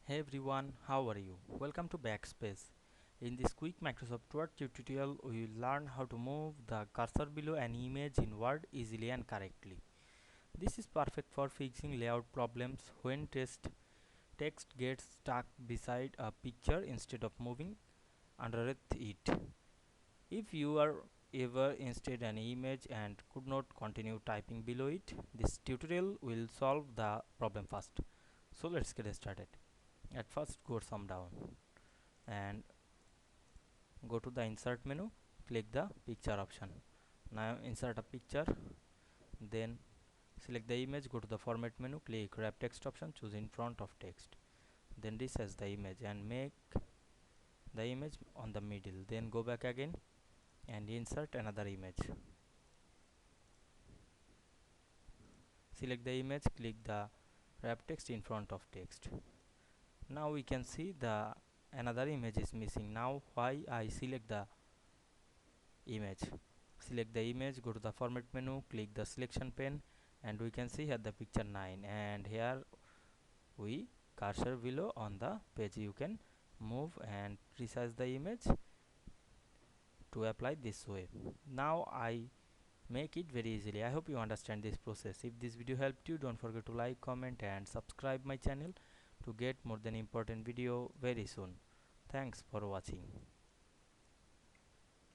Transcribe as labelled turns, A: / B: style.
A: Hey everyone, how are you? Welcome to Backspace. In this quick Microsoft Word tutorial, we will learn how to move the cursor below an image in Word easily and correctly. This is perfect for fixing layout problems when text gets stuck beside a picture instead of moving underneath it. If you are ever instead an image and could not continue typing below it, this tutorial will solve the problem first. So let's get started. At first, go some down and go to the insert menu, click the picture option. Now insert a picture, then select the image, go to the format menu, click wrap text option, choose in front of text, then resize the image and make the image on the middle, then go back again and insert another image, select the image, click the wrap text in front of text. Now we can see the another image is missing. Now why I select the image, select the image, go to the format menu, click the selection pane, and we can see here the picture 9, and here we cursor below on the page. You can move and resize the image to apply this way. Now I make it very easily. I hope you understand this process. If this video helped you, don't forget to like, comment and subscribe my channel to get more than important video very soon. Thanks for watching.